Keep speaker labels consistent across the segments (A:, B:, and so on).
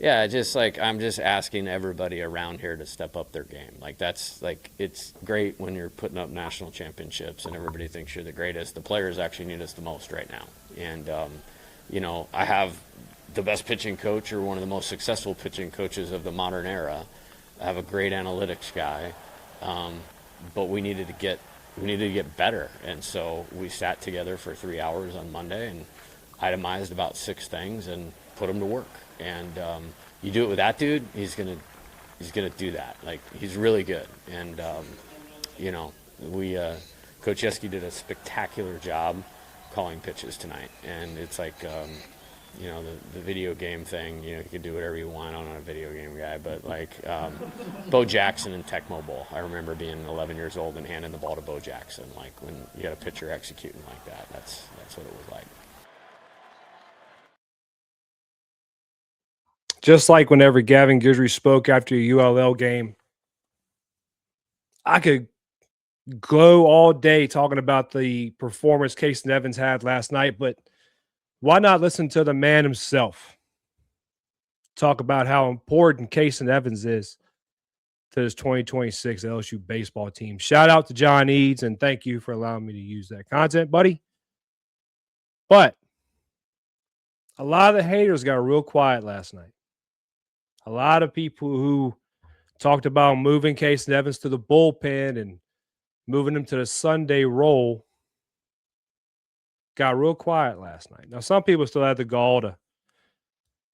A: Yeah, just like I'm just asking everybody around here to step up their game. Like that's like it's great when you're putting up national championships and everybody thinks you're the greatest. The players actually need us the most right now. And I have the best pitching coach or one of the most successful pitching coaches of the modern era. I have a great analytics guy, but we needed to get better. And so we sat together for 3 hours on Monday and itemized about 6 things and put them to work. And you do it with that dude, he's gonna do that. Like he's really good. And you know, we Coach Yeski did a spectacular job calling pitches tonight. And it's like the video game thing. You can do whatever you want. I'm not a video game guy, but like Bo Jackson and Tecmo Bowl. I remember being 11 years old and handing the ball to Bo Jackson. Like when you got a pitcher executing like that, that's what it was like.
B: Just like whenever Gavin Guidry spoke after a ULL game, I could go all day talking about the performance Casey Evans had last night, but why not listen to the man himself talk about how important Casey Evans is to this 2026 LSU baseball team? Shout out to John Eads, and thank you for allowing me to use that content, buddy. But a lot of the haters got real quiet last night. A lot of people who talked about moving Casey Evans to the bullpen and moving him to the Sunday role got real quiet last night. Now, some people still had the gall to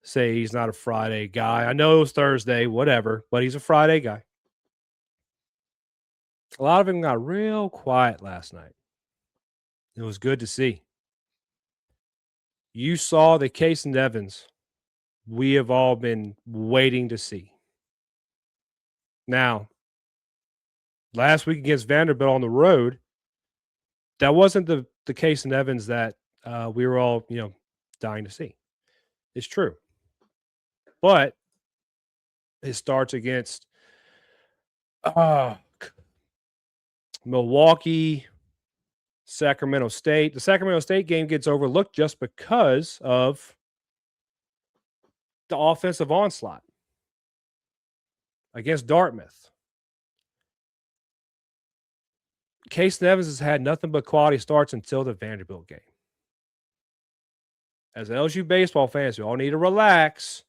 B: say he's not a Friday guy. I know it was Thursday, whatever, but he's a Friday guy. A lot of them got real quiet last night. It was good to see. You saw the Casey Evans we have all been waiting to see. Now, last week against Vanderbilt on the road, that wasn't the Casey Evans that we were all, dying to see. It's true. But it starts against Milwaukee, Sacramento State. The Sacramento State game gets overlooked just because of the offensive onslaught against Dartmouth. Casey Evans has had nothing but quality starts until the Vanderbilt game. As LSU baseball fans, we all need to relax.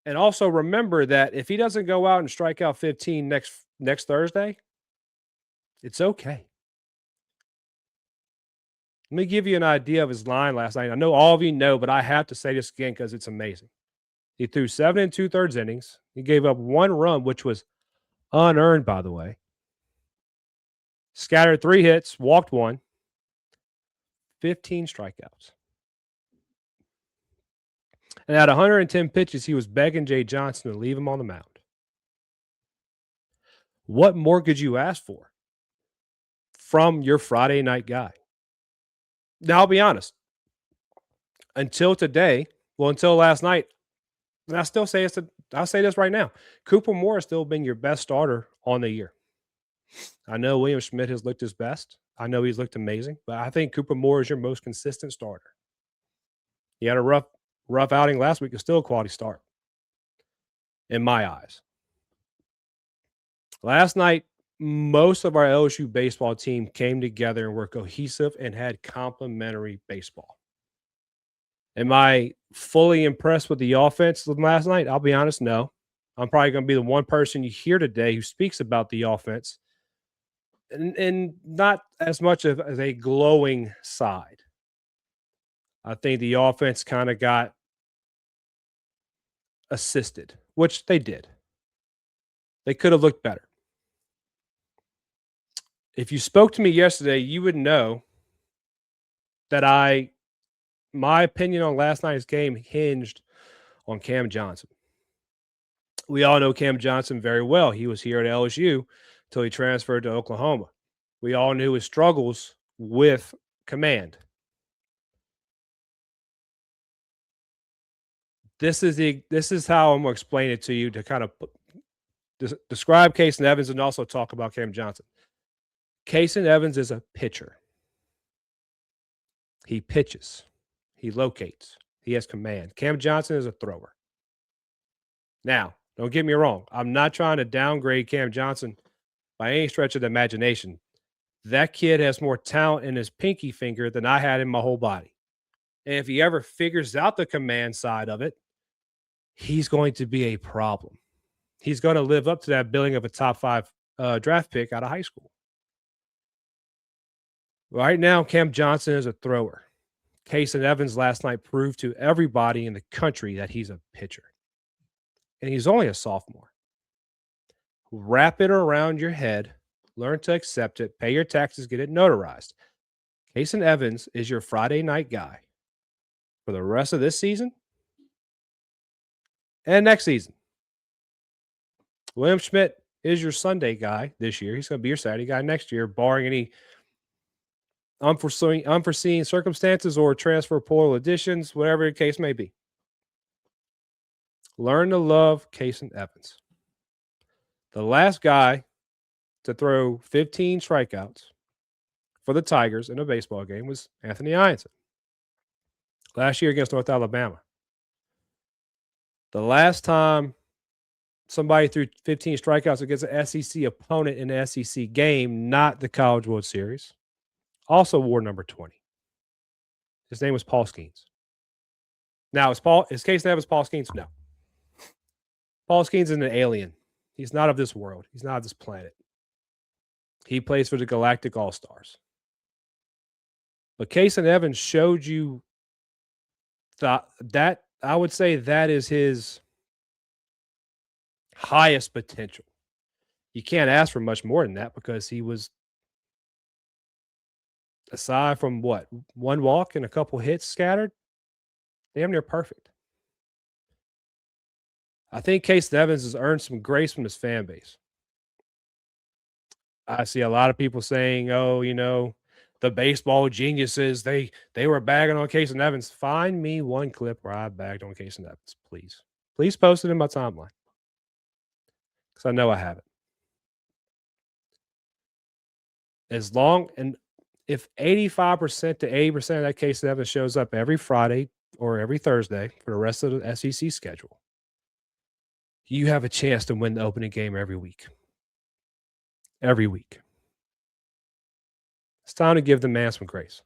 B: And also remember that if he doesn't go out and strike out 15 next Thursday, it's okay. Let me give you an idea of his line last night. I know all of you know, but I have to say this again because it's amazing. He threw 7 2/3 innings. He gave up 1 run, which was unearned, by the way. Scattered 3 hits, walked 1, 15 strikeouts. And at 110 pitches, he was begging Jay Johnson to leave him on the mound. What more could you ask for from your Friday night guy? Now, I'll be honest. Until last night, and I'll say this right now. Cooper Moore has still been your best starter on the year. I know William Schmidt has looked his best. I know he's looked amazing, but I think Cooper Moore is your most consistent starter. He had a rough outing last week. It's still a quality start in my eyes. Last night, most of our LSU baseball team came together and were cohesive and had complementary baseball. Am I fully impressed with the offense last night? I'll be honest, no. I'm probably going to be the one person you hear today who speaks about the offense and not as much as a glowing side. I think the offense kind of got assisted, which they did. They could have looked better. If you spoke to me yesterday, you would know that my opinion on last night's game hinged on Cam Johnson. We all know Cam Johnson very well. He was here at LSU until he transferred to Oklahoma. We all knew his struggles with command. This is how I'm going to explain it to you to kind of describe Casey Evans and also talk about Cam Johnson. Casey Evans is a pitcher. He pitches. He locates. He has command. Cam Johnson is a thrower. Now, don't get me wrong. I'm not trying to downgrade Cam Johnson by any stretch of the imagination. That kid has more talent in his pinky finger than I had in my whole body. And if he ever figures out the command side of it, he's going to be a problem. He's going to live up to that billing of a top 5 draft pick out of high school. Right now, Cam Johnson is a thrower. Kason Evans last night proved to everybody in the country that he's a pitcher. And he's only a sophomore. Wrap it around your head, learn to accept it, pay your taxes, get it notarized. Kason Evans is your Friday night guy for the rest of this season and next season. William Schmidt is your Sunday guy this year. He's going to be your Saturday guy next year, barring any unforeseen circumstances or transfer portal additions, whatever the case may be. Learn to love Kason Evans. The last guy to throw 15 strikeouts for the Tigers in a baseball game was Anthony Ianson last year against North Alabama. The last time somebody threw 15 strikeouts against an SEC opponent in the SEC game, not the College World Series, also wore number 20. His name was Paul Skeens. Now, is Kason Evans Paul Skeens? No. Paul Skeens is an alien. He's not of this world. He's not of this planet. He plays for the Galactic All-Stars. But Kason Evans showed you that I would say that is his highest potential. You can't ask for much more than that because he was, aside from one walk and a couple hits scattered, damn near perfect. I think Kason Evans has earned some grace from his fan base. I see a lot of people saying, oh, the baseball geniuses, they were bagging on Kason Evans. Find me one clip where I bagged on Kason Evans, please. Please post it in my timeline. Because I know I haven't. If 85% to 80% of that Kason Evans shows up every Friday or every Thursday for the rest of the SEC schedule, you have a chance to win the opening game every week. Every week. It's time to give the man some grace.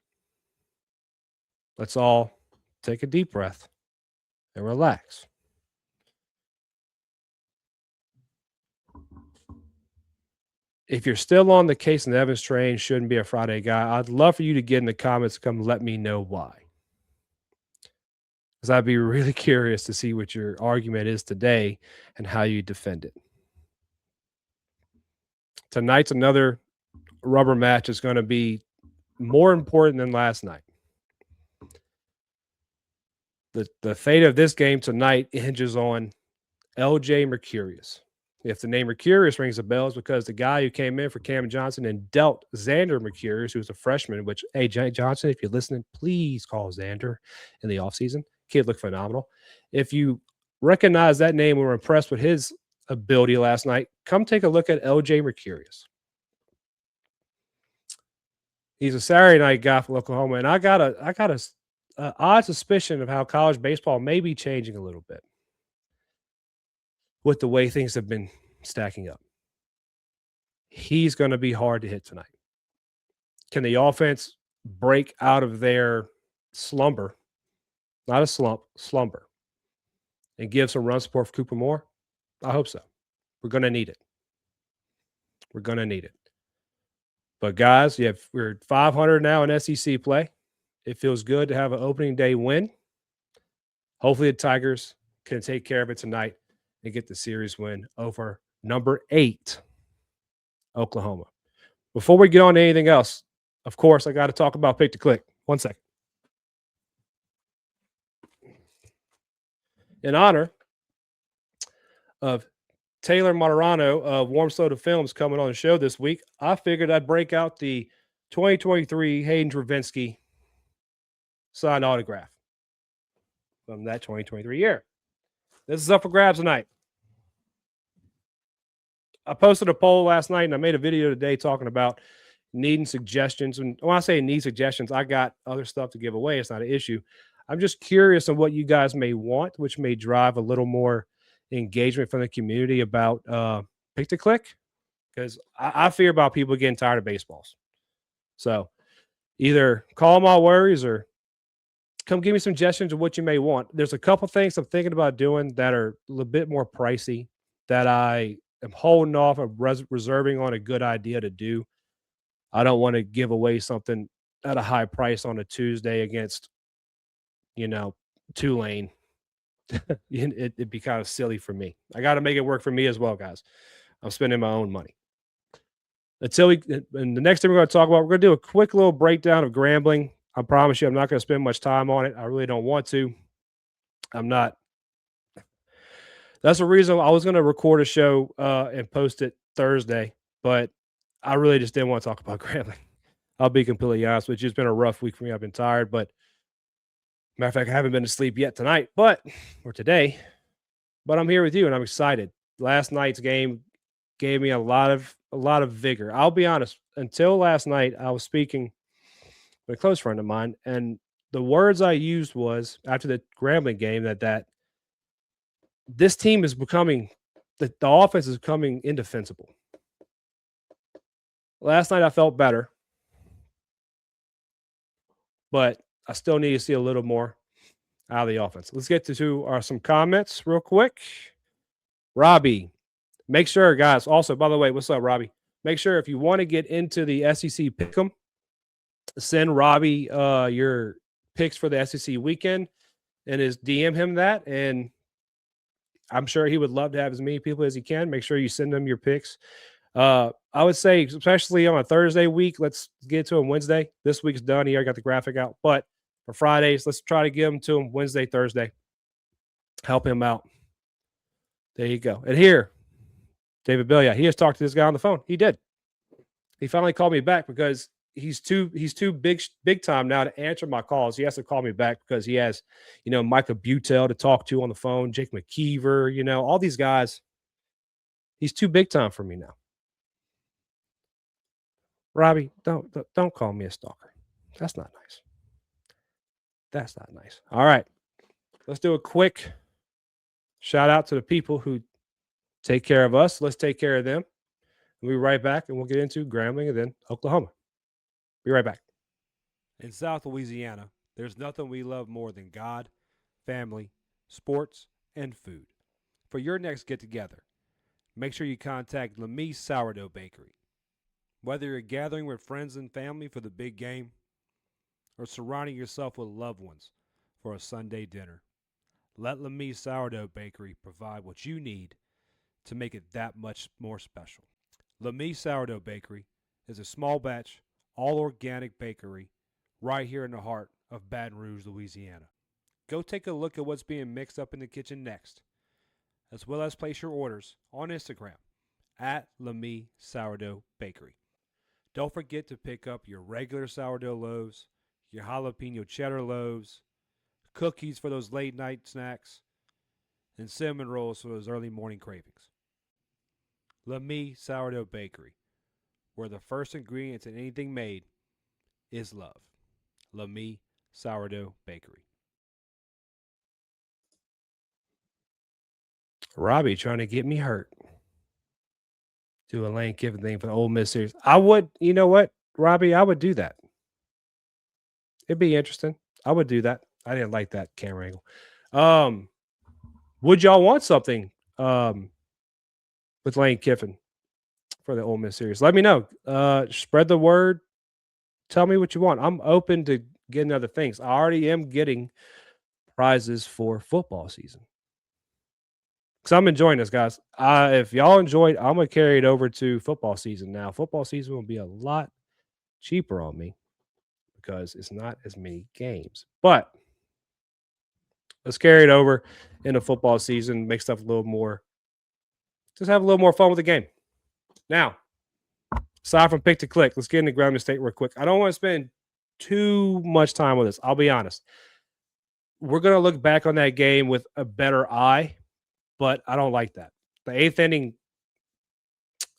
B: Let's all take a deep breath and relax. If you're still on the Kason Evans train, shouldn't be a Friday guy, I'd love for you to get in the comments, come let me know why. Because I'd be really curious to see what your argument is today and how you defend it. Tonight's another rubber match is going to be more important than last night. The fate of this game tonight hinges on LJ Mercurius. If the name Mercurius rings a bell, it's because the guy who came in for Cam Johnson and dealt Xander Mercurius, who's a freshman, which, hey, Johnson, if you're listening, please call Xander in the offseason. Kid looked phenomenal. If you recognize that name and were impressed with his ability last night, come take a look at LJ Mercurius. He's a Saturday night guy for Oklahoma, and I got a odd suspicion of how college baseball may be changing a little bit with the way things have been stacking up. He's going to be hard to hit tonight. Can the offense break out of their slumber, not a slumber, and give some run support for Cooper Moore? I hope so. We're going to need it. We're going to need it. But guys, we're 500 now in SEC play. It feels good to have an opening day win. Hopefully the Tigers can take care of it tonight and get the series win over number 8, Oklahoma. Before we get on to anything else, of course, I got to talk about Pick to Click. 1 second. In honor of Taylor Moderano of Warm Soda Films coming on the show this week, I figured I'd break out the 2023 Hayden Travinski signed autograph from that 2023 year. This is up for grabs tonight. I posted a poll last night and I made a video today talking about needing suggestions. And when I say need suggestions, I got other stuff to give away. It's not an issue. I'm just curious on what you guys may want, which may drive a little more engagement from the community about Pick to Click, because I fear about people getting tired of baseballs. So either call my worries or come give me some suggestions of what you may want. There's a couple things I'm thinking about doing that are a little bit more pricey that I am holding off of reserving on a good idea to do. I don't want to give away something at a high price on a Tuesday against, Tulane. It'd be kind of silly for me. I got to make it work for me as well, guys. I'm spending my own money. And the next thing we're going to talk about, we're going to do a quick little breakdown of Grambling. I promise you, I'm not going to spend much time on it. I really don't want to. I'm not. That's the reason I was going to record a show and post it Thursday, but I really just didn't want to talk about Grambling. I'll be completely honest with you. It's been a rough week for me. I've been tired, but matter of fact, I haven't been to sleep yet tonight, or today, but I'm here with you and I'm excited. Last night's game gave me a lot of vigor. I'll be honest. Until last night, I was speaking with a close friend of mine, and the words I used was after the Grambling game that this team is becoming the offense is becoming indefensible. Last night I felt better, but I still need to see a little more out of the offense. Let's get to some comments real quick. Robbie, make sure, guys. Also, by the way, what's up, Robbie? Make sure if you want to get into the SEC Pick'em, send Robbie your picks for the SEC weekend and DM him that. And I'm sure he would love to have as many people as he can. Make sure you send him your picks. I would say, especially on a Thursday week, let's get to him Wednesday. This week's done. He already got the graphic out. But for Fridays, let's try to get him to him Wednesday, Thursday. Help him out. There you go. And here, David Bill, he has talked to this guy on the phone. He did. He finally called me back because he's too big time now to answer my calls. He has to call me back because he has, Micah Butel to talk to on the phone, Jake McKeever, all these guys. He's too big time for me now. Robbie, don't call me a stalker. That's not nice. That's not nice. All right. Let's do a quick shout out to the people who take care of us. Let's take care of them. We'll be right back, and we'll get into Grambling and then Oklahoma. Be right back. In South Louisiana, there's nothing we love more than God, family, sports, and food. For your next get-together, make sure you contact Lemise Sourdough Bakery. Whether you're gathering with friends and family for the big game or surrounding yourself with loved ones for a Sunday dinner, let Lemise Sourdough Bakery provide what you need to make it that much more special. Lemise Sourdough Bakery is a small batch, all organic bakery right here in the heart of Baton Rouge, Louisiana. Go take a look at what's being mixed up in the kitchen next, as well as place your orders on Instagram at Lemise Sourdough Bakery. Don't forget to pick up your regular sourdough loaves, your jalapeno cheddar loaves, cookies for those late night snacks, and cinnamon rolls for those early morning cravings. Lemise Sourdough Bakery, where the first ingredient in anything made is love. Lemise Sourdough Bakery. Robbie trying to get me hurt. Do a Lane Kiffin thing for the Ole Miss series. I would, you know what, Robbie, I would do that. It'd be interesting. I would do that. I didn't like that camera angle. Would y'all want something with Lane Kiffin for the Ole Miss series? Let me know. Spread the word. Tell me what you want. I'm open to getting other things. I already am getting prizes for football season. Because I'm enjoying this, guys. If y'all enjoyed, I'm going to carry it over to football season now. Football season will be a lot cheaper on me because it's not as many games. But let's carry it over into football season, make stuff a little more, just have a little more fun with the game. Now, aside from Pick to Click, let's get into Grambling State real quick. I don't want to spend too much time with this. I'll be honest. We're going to look back on that game with a better eye, but I don't like that. The eighth inning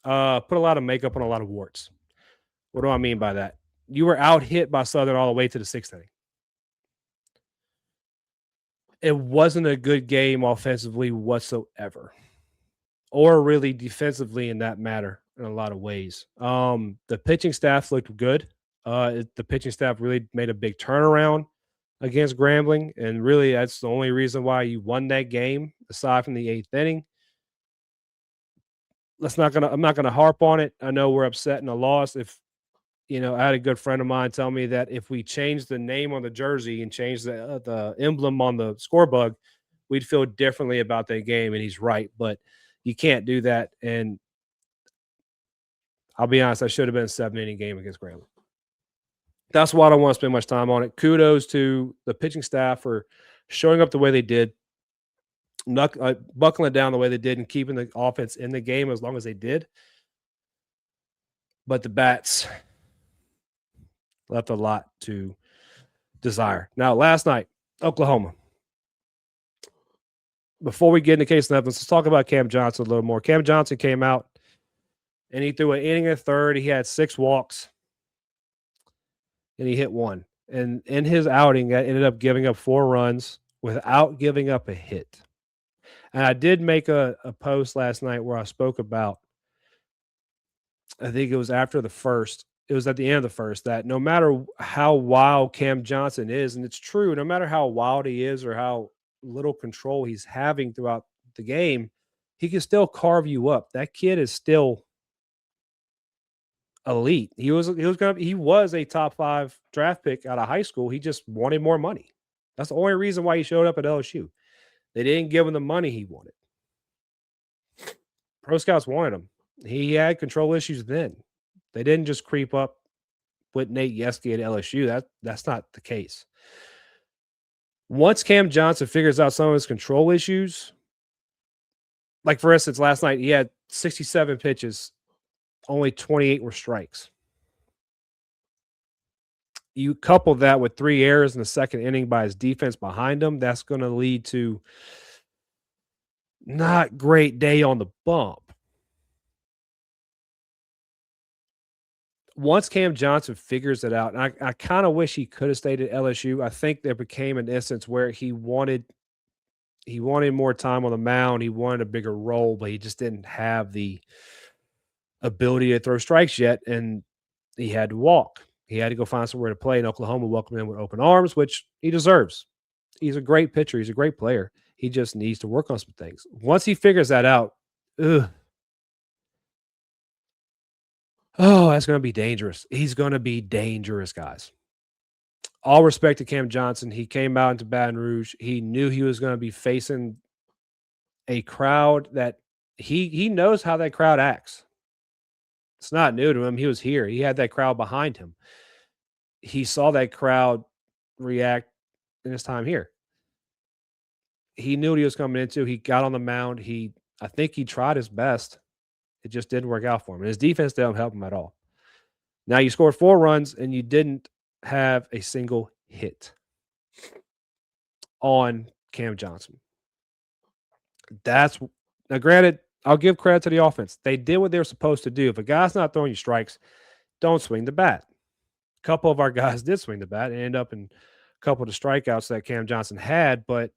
B: put a lot of makeup on a lot of warts. What do I mean by that? You were out hit by Southern all the way to the sixth inning. It wasn't a good game offensively whatsoever, or really defensively in that matter in a lot of ways. The pitching staff looked good. The pitching staff really made a big turnaround against Grambling, and really that's the only reason why you won that game, aside from the eighth inning. I'm not gonna harp on it. I know we're upset in a loss. If I had a good friend of mine tell me that if we changed the name on the jersey and changed the emblem on the scorebug, we'd feel differently about that game, and he's right. But you can't do that. And I'll be honest, I should have been a 7 inning game against Grambling. That's why I don't want to spend much time on it. Kudos to the pitching staff for showing up the way they did, buckling it down the way they did, and keeping the offense in the game as long as they did. But the bats left a lot to desire. Now, last night, Oklahoma. Before we get into Case Nevins, let's talk about Cam Johnson a little more. Cam Johnson came out and he threw an inning and a third. He had 6 walks and he hit 1. And in his outing, that ended up giving up 4 runs without giving up a hit. And I did make a post last night where I spoke about, I think it was after the first, it was at the end of the first, that no matter how wild Cam Johnson is, and it's true, no matter how wild he is or how little control he's having throughout the game, he can still carve you up. That kid is still elite. He was a top 5 draft pick out of high school. He just wanted more money. That's the only reason why he showed up at LSU. They didn't give him the money he wanted. Pro scouts wanted him. He had control issues then. They didn't just creep up with Nate Yeske at LSU. That's not the case. Once Cam Johnson figures out some of his control issues, like for instance, last night he had 67 pitches, only 28 were strikes. You couple that with 3 errors in the second inning by his defense behind him, that's going to lead to not great day on the bump. Once Cam Johnson figures it out, and I kind of wish he could have stayed at LSU. I think there became an instance where he wanted more time on the mound. He wanted a bigger role, but he just didn't have the ability to throw strikes yet, and he had to walk. He had to go find somewhere to play, and Oklahoma welcomed him with open arms, which he deserves. He's a great pitcher. He's a great player. He just needs to work on some things. Once he figures that out, that's going to be dangerous. He's going to be dangerous, guys. All respect to Cam Johnson. He came out into Baton Rouge. He knew he was going to be facing a crowd that he knows how that crowd acts. It's not new to him. He was here. He had that crowd behind him. He saw that crowd react in his time here. He knew what he was coming into. He got on the mound. I think he tried his best. It just didn't work out for him. And his defense didn't help him at all. Now you scored 4 runs and you didn't have a single hit on Cam Johnson. Now granted, I'll give credit to the offense. They did what they were supposed to do. If a guy's not throwing you strikes, don't swing the bat. A couple of our guys did swing the bat and end up in a couple of the strikeouts that Cam Johnson had, but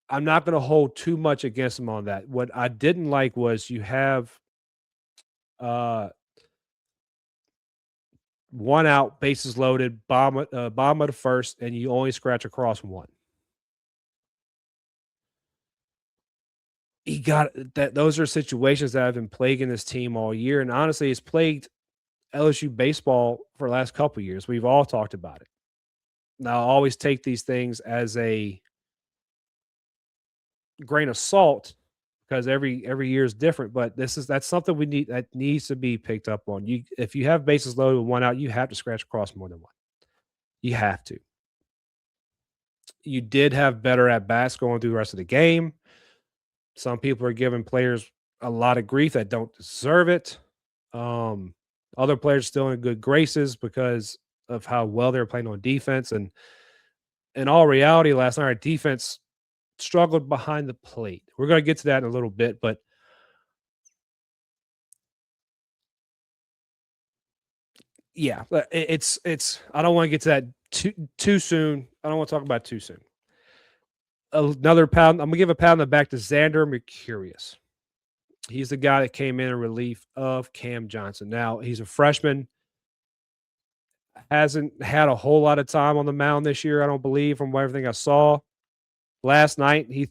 B: I'm not going to hold too much against him on that. What I didn't like was you have 1 out, bases loaded, bottom of the first, and you only scratch across 1. He got that. Those are situations that have been plaguing this team all year, and honestly, it's plagued LSU baseball for the last couple of years. We've all talked about it. Now, I always take these things as a grain of salt because every year is different. But that's something that needs to be picked up on. If you have bases loaded with 1 out, you have to scratch across more than 1. You have to. You did have better at bats going through the rest of the game. Some people are giving players a lot of grief that don't deserve it. Other players still in good graces because of how well they're playing on defense. And in all reality, last night our defense struggled behind the plate. We're going to get to that in a little bit, but yeah, it's I don't want to get to that Too soon. I don't want to talk about too soon. Another pound. I'm gonna give a pound on the back to Xander Mercurius. He's the guy that came in relief of Cam Johnson. Now he's a freshman, hasn't had a whole lot of time on the mound this year. I don't believe from everything I saw. Last night he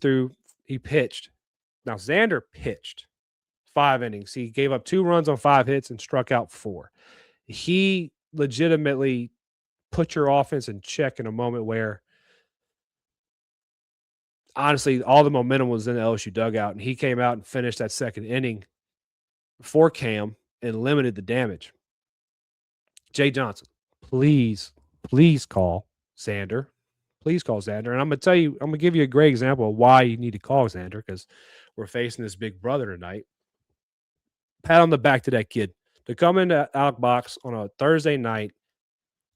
B: pitched. Now Xander pitched 5 innings. He gave up 2 runs on 5 hits and struck out 4. He legitimately put your offense in check in a moment where honestly all the momentum was in the LSU dugout, and he came out and finished that second inning for Cam and limited the damage. Jay Johnson, please call Xander. Please call Xander. And I'm going to give you a great example of why you need to call Xander, because we're facing this big brother tonight. Pat on the back to that kid to come into Alec Box on a Thursday night.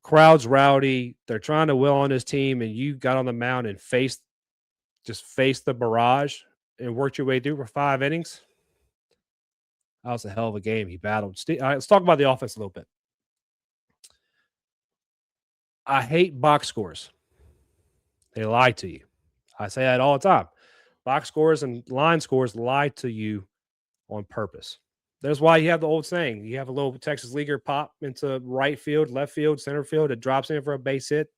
B: Crowd's rowdy. They're trying to will on his team, and you got on the mound and faced the barrage and worked your way through for 5 innings. That was a hell of a game he battled. All right, let's talk about the offense a little bit. I hate box scores. They lie to you. I say that all the time. Box scores and line scores lie to you on purpose. That's why you have the old saying. You have a little Texas leaguer pop into right field, left field, center field. It drops in for a base hit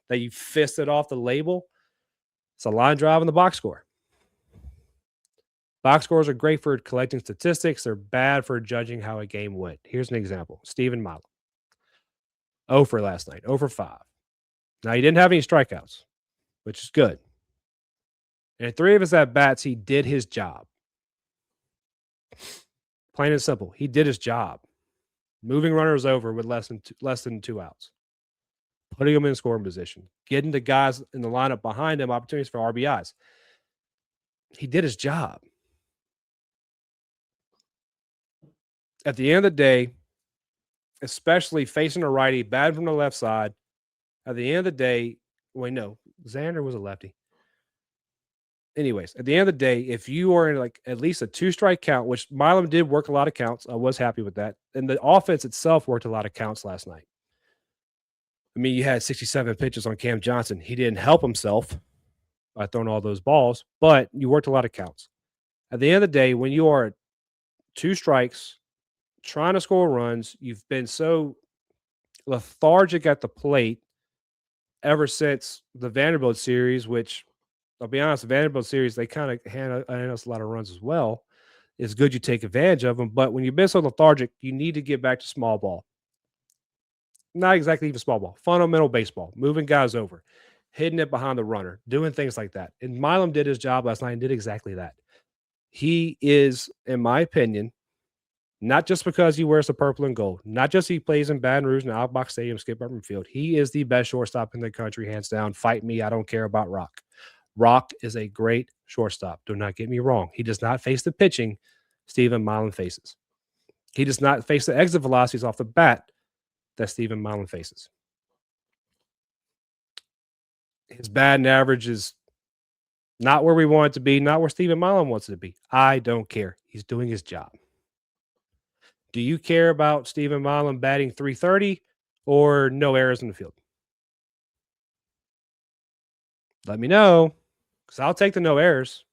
B: that you fisted off the label. It's a line drive in the box score. Box scores are great for collecting statistics. They're bad for judging how a game went. Here's an example. Stephen Milam. 0 for last night. 0 for 5. Now, he didn't have any strikeouts, which is good. And 3 of his at-bats, he did his job. Plain and simple. He did his job. Moving runners over with less than 2 outs. Putting them in scoring position. Getting the guys in the lineup behind him opportunities for RBIs. He did his job. At the end of the day, especially facing a righty, bad from the left side, at the end of the day, Xander was a lefty. Anyways, at the end of the day, if you are in like at least a 2-strike count, which Milam did work a lot of counts, I was happy with that. And the offense itself worked a lot of counts last night. I mean, you had 67 pitches on Cam Johnson. He didn't help himself by throwing all those balls, but you worked a lot of counts. At the end of the day, when you are at 2 strikes, trying to score runs, you've been so lethargic at the plate ever since the Vanderbilt series, which I'll be honest, the Vanderbilt series, they kind of hand us a lot of runs as well. It's good you take advantage of them, but when you've been so lethargic, you need to get back to small ball. Not exactly even small ball, fundamental baseball, moving guys over, hitting it behind the runner, doing things like that. And Milam did his job last night and did exactly that. He is, in my opinion, not just because he wears the purple and gold, not just he plays in Baton Rouge and Outbox Stadium, Skip Urban Field. He is the best shortstop in the country, hands down. Fight me. I don't care about Rock. Rock is a great shortstop. Do not get me wrong. He does not face the pitching Stephen Milam faces. He does not face the exit velocities off the bat that Stephen Milam faces. His batting average is not where we want it to be, not where Stephen Milam wants it to be. I don't care. He's doing his job. Do you care about Stephen Milam batting .330 or no errors in the field? Let me know, because I'll take the no errors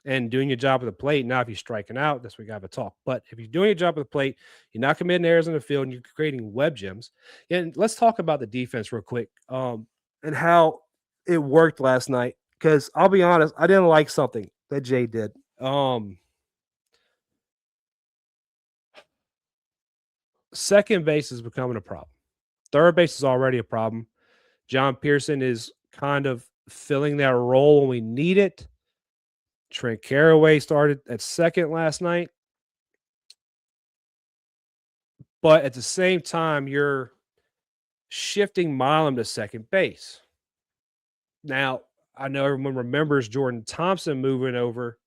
B: and doing your job at the plate. Now, if you're striking out, that's where we got to talk. But if you're doing your job at the plate, you're not committing errors in the field, and you're creating web gems. And let's talk about the defense real quick and how it worked last night. Because I'll be honest, I didn't like something that Jay did. Second base is becoming a problem. Third base is already a problem. John Pearson is kind of filling that role when we need it. Trent Carraway started at second last night. But at the same time, you're shifting Milam to second base. Now, I know everyone remembers Jordan Thompson moving over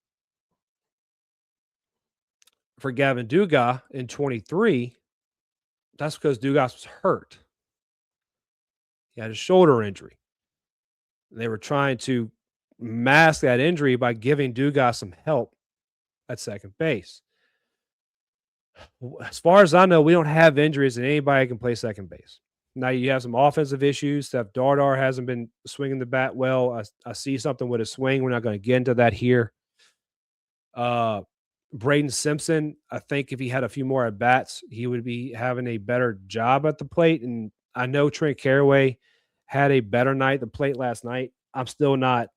B: for Gavin Dugas in 23. That's because Dugas was hurt. He had a shoulder injury. They were trying to mask that injury by giving Dugas some help at second base. As far as I know, we don't have injuries that anybody can play second base. Now you have some offensive issues. Steph Dardar hasn't been swinging the bat well. I see something with his swing. We're not going to get into that here. Braden Simpson, I think if he had a few more at bats, he would be having a better job at the plate. And I know Trent Caraway had a better night at the plate last night. I'm still not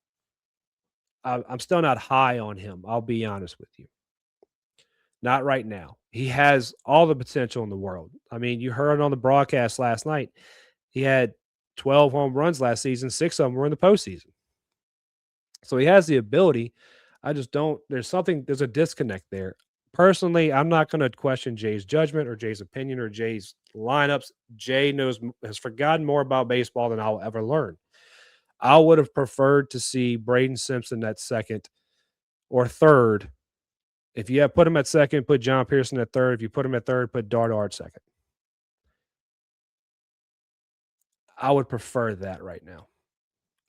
B: high on him. I'll be honest with you. Not right now. He has all the potential in the world. I mean, you heard on the broadcast last night. He had 12 home runs last season. 6 of them were in the postseason. So he has the ability. I just don't. There's a disconnect there. Personally, I'm not going to question Jay's judgment or Jay's opinion or Jay's lineups. Jay has forgotten more about baseball than I'll ever learn. I would have preferred to see Braden Simpson at second or third. If you have put him at second, put John Pearson at third. If you put him at third, put Dardar at second. I would prefer that right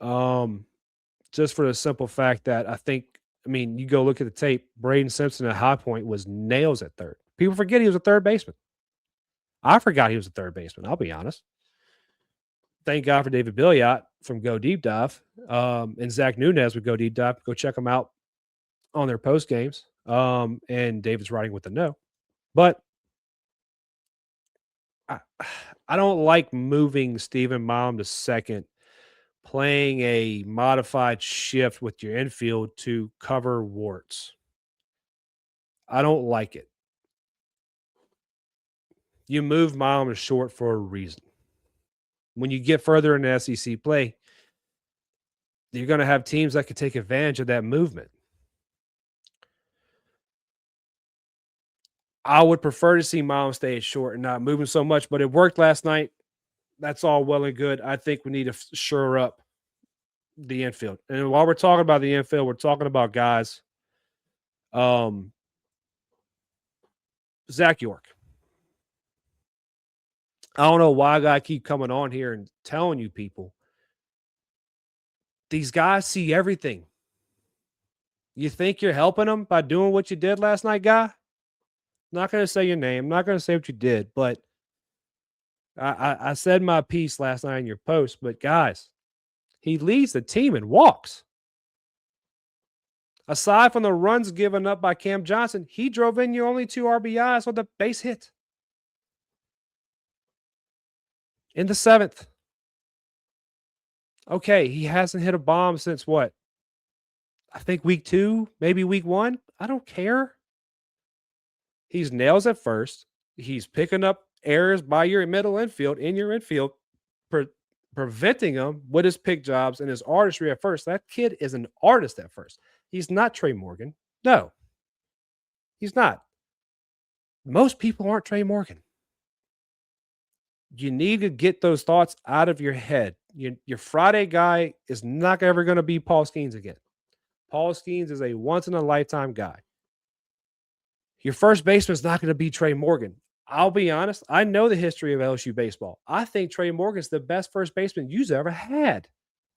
B: now. Just for the simple fact that you go look at the tape, Braden Simpson at High Point was nails at third. People forget he was a third baseman. I forgot he was a third baseman, I'll be honest. Thank God for David Billiot from Go Deep Dive. And Zach Nunez would Go Deep Dive. Go check them out on their post games. And David's writing with the no. But I don't like moving Stephen Mom to second, playing a modified shift with your infield to cover warts. I don't like it. You move Mom to short for a reason. When you get further into SEC play, you're going to have teams that could take advantage of that movement. I would prefer to see Mom stay at short and not moving so much, but it worked last night. That's all well and good. I think we need to shore up the infield. And while we're talking about the infield, we're talking about guys. Zach York. I don't know why I keep coming on here and telling you people. These guys see everything. You think you're helping them by doing what you did last night, guy? I'm not going to say your name. I'm not going to say what you did, but I said my piece last night in your post. But guys, he leads the team in walks. Aside from the runs given up by Cam Johnson, he drove in your only 2 RBIs with a base hit. In the 7th. Okay, he hasn't hit a bomb since what? I think week 2, maybe week 1. I don't care. He's nails at first. He's picking up errors by your middle infield, in your infield, preventing them with his pick jobs and his artistry at first. That kid is an artist at first. He's not Trey Morgan. No, he's not. Most people aren't Trey Morgan. You need to get those thoughts out of your head. Your Friday guy is not ever going to be Paul Skeens again. Paul Skeens is a once-in-a-lifetime guy. Your first baseman is not going to be Trey Morgan. I'll be honest. I know the history of LSU baseball. I think Trey Morgan's the best first baseman you've ever had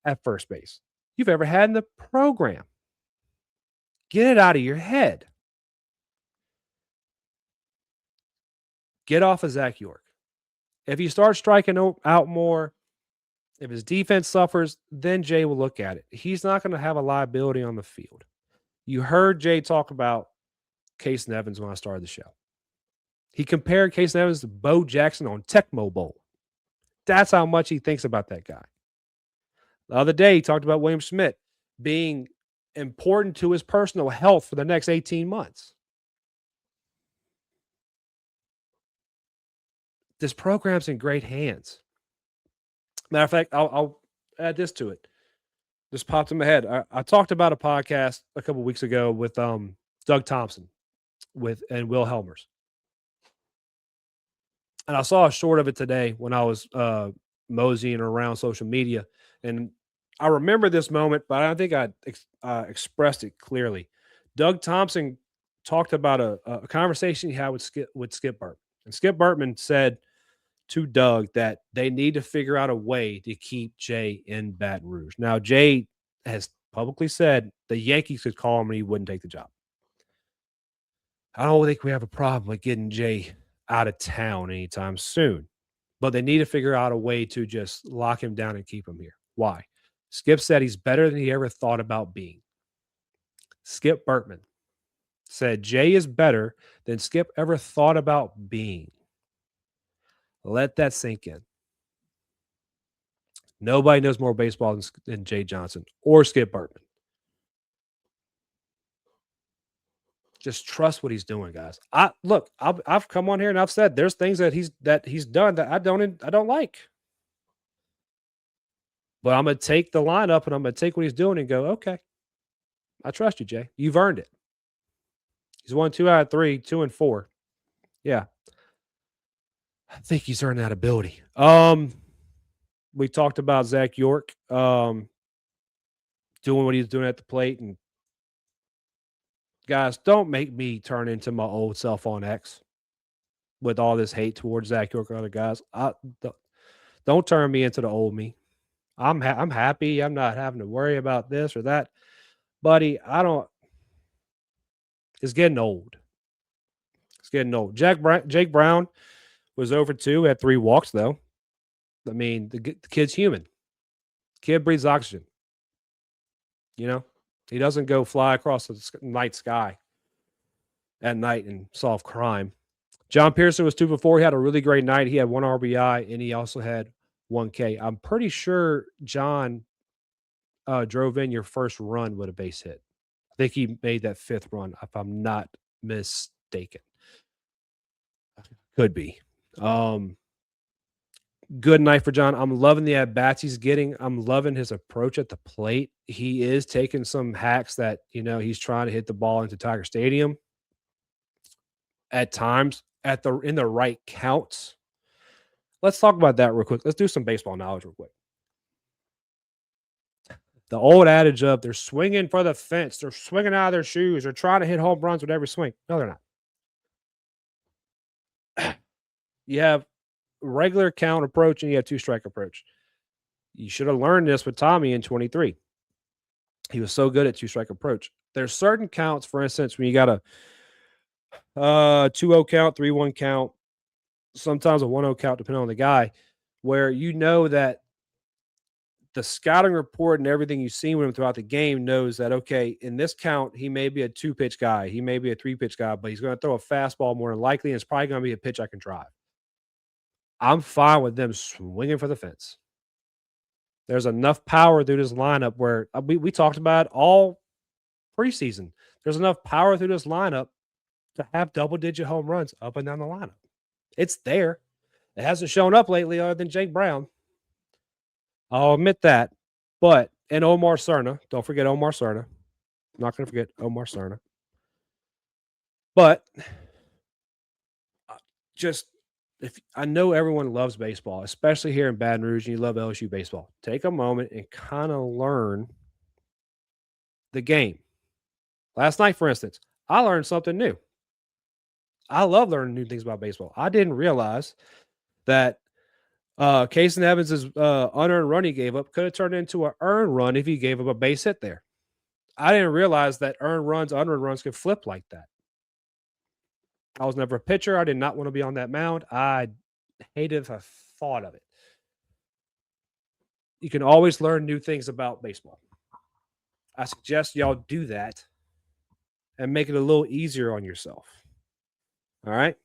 B: at first base. You've ever had in the program. Get it out of your head. Get off of Zach York. If you start striking out more, if his defense suffers, then Jay will look at it. He's not going to have a liability on the field. You heard Jay talk about Case Nevins when I started the show. He compared Case Nevins to Bo Jackson on Tecmo Bowl. That's how much he thinks about that guy. The other day, he talked about William Schmidt being important to his personal health for the next 18 months. This program's in great hands. Matter of fact, I'll add this to it. Just popped in my head. I talked about a podcast a couple weeks ago with Doug Thompson and Will Helmers. And I saw a short of it today when I was moseying around social media. And I remember this moment, but I don't think I expressed it clearly. Doug Thompson talked about a conversation he had with Skip Bertman. And Skip Bertman said to Doug that they need to figure out a way to keep Jay in Baton Rouge. Now, Jay has publicly said the Yankees could call him and he wouldn't take the job. I don't think we have a problem with getting Jay out of town anytime soon. but they need to figure out a way to just lock him down and keep him here. Why? Skip said he's better than he ever thought about being. Skip Bertman said Jay is better than Skip ever thought about being. Let that sink in. Nobody knows more baseball than Jay Johnson or Skip Bertman. Just trust what he's doing, guys. I've come on here and I've said there's things that he's done that I don't like. But I'm gonna take the lineup and I'm gonna take what he's doing and go, okay, I trust you, Jay. You've earned it. He's won 2 out of 3, 2 and 4. Yeah. I think he's earned that ability. We talked about Zach York doing what he's doing at the plate. And guys, don't make me turn into my old self on X with all this hate towards Zach York or other guys. Don't turn me into the old me. I'm happy. I'm not having to worry about this or that. Buddy, it's getting old. It's getting old. Jake Brown was over 2, had 3 walks, though. I mean, the kid's human. Kid breathes oxygen. You know, he doesn't go fly across the night sky at night and solve crime. John Pearson was 2 for 4. He had a really great night. He had 1 RBI, and he also had 1 K. I'm pretty sure John drove in your first run with a base hit. I think he made that 5th run, if I'm not mistaken. Could be. Good night for John. I'm loving the at-bats he's getting. I'm loving his approach at the plate. He is taking some hacks that, he's trying to hit the ball into Tiger Stadium at times in the right counts. Let's talk about that real quick. Let's do some baseball knowledge real quick. The old adage of they're swinging for the fence. They're swinging out of their shoes. They're trying to hit home runs with every swing. No, they're not. You have regular count approach and you have 2-strike approach. You should have learned this with Tommy in 23. He was so good at 2-strike approach. There's certain counts, for instance, when you got a 2-0 count, 3-1 count, sometimes a 1-0 count, depending on the guy, where you know that the scouting report and everything you've seen with him throughout the game knows that, okay, in this count, he may be a 2-pitch guy. He may be a 3-pitch guy, but he's going to throw a fastball more than likely, and it's probably going to be a pitch I can drive. I'm fine with them swinging for the fence. There's enough power through this lineup where we talked about it all preseason. There's enough power through this lineup to have double-digit home runs up and down the lineup. It's there. It hasn't shown up lately other than Jake Brown. I'll admit that. And Omar Cerna. Don't forget Omar Cerna. I'm not going to forget Omar Cerna. But if I know everyone loves baseball, especially here in Baton Rouge, and you love LSU baseball, take a moment and kind of learn the game. Last night, for instance, I learned something new. I love learning new things about baseball. I didn't realize that Casey Evans' unearned run he gave up could have turned into an earned run if he gave up a base hit there. I didn't realize that earned runs, unearned runs could flip like that. I was never a pitcher. I did not want to be on that mound. I hated the thought of it. You can always learn new things about baseball. I suggest y'all do that and make it a little easier on yourself. All right.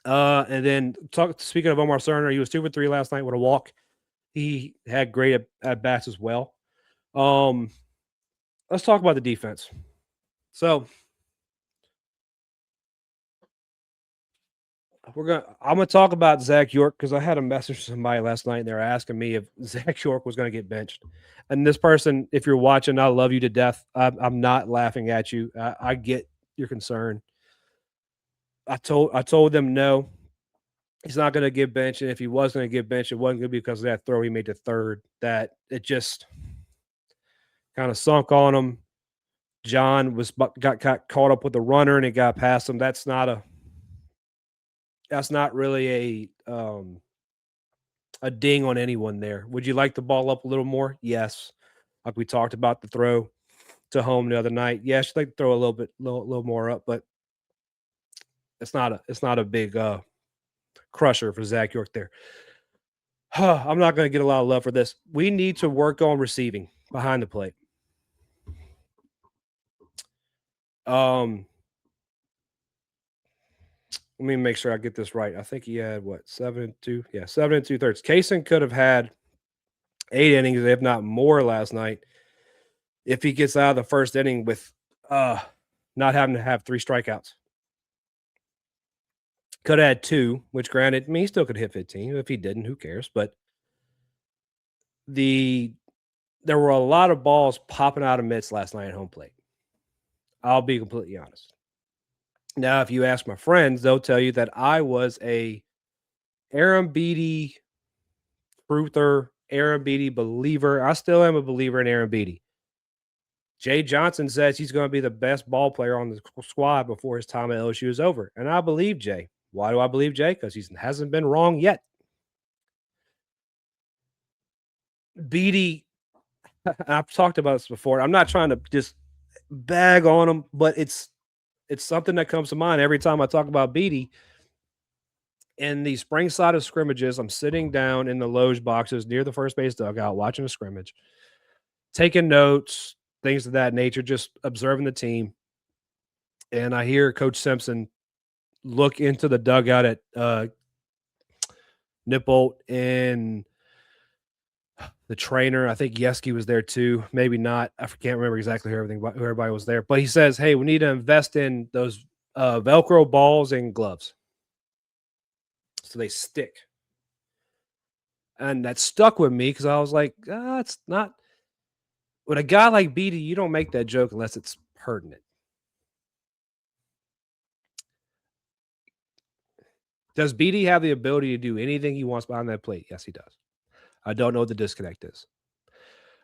B: And then speaking of Omar Cerna, he was 2 for 3 last night with a walk. He had great at bats as well. Let's talk about the defense. So I'm gonna talk about Zach York because I had a message from somebody last night and they were asking me if Zach York was going to get benched. And this person, if you're watching, I love you to death. I'm not laughing at you. I get your concern. I told them no, he's not going to get benched. And if he was going to get benched, it wasn't going to be because of that throw he made to third. That it just kind of sunk on him. John got caught up with the runner and it got past him. That's not really a ding on anyone there. Would you like the ball up a little more? Yes. Like we talked about the throw to home the other night. Yes, you'd like to throw a little more up, but it's not a big crusher for Zach York there. I'm not going to get a lot of love for this. We need to work on receiving behind the plate. Let me make sure I get this right. I think he had 7 and 2. Yeah, 7 and 2/3. Kaysen could have had 8 innings, if not more, last night if he gets out of the first inning with not having to have 3 strikeouts. Could have had 2, which granted, he still could hit 15. If he didn't, who cares? But there were a lot of balls popping out of mitts last night at home plate. I'll be completely honest. Now, if you ask my friends, they'll tell you that I was a Aaron Beatty truther, Aaron Beatty believer. I still am a believer in Aaron Beatty. Jay Johnson says he's going to be the best ball player on the squad before his time at LSU is over. And I believe Jay. Why do I believe Jay? Because he hasn't been wrong yet. Beatty, I've talked about this before. I'm not trying to just bag on him, but it's something that comes to mind every time I talk about Beatty. In the spring side of scrimmages, I'm sitting down in the loge boxes near the first base dugout watching a scrimmage, taking notes, things of that nature, just observing the team. And I hear Coach Simpson look into the dugout at Nippolt and the trainer. I think Yeski was there too. Maybe not. I can't remember exactly who everybody was there. But he says, hey, we need to invest in those Velcro balls and gloves so they stick. And that stuck with me because I was like, it's not. With a guy like Beatty, you don't make that joke unless it's pertinent. Does Beatty have the ability to do anything he wants behind that plate? Yes, he does. I don't know what the disconnect is.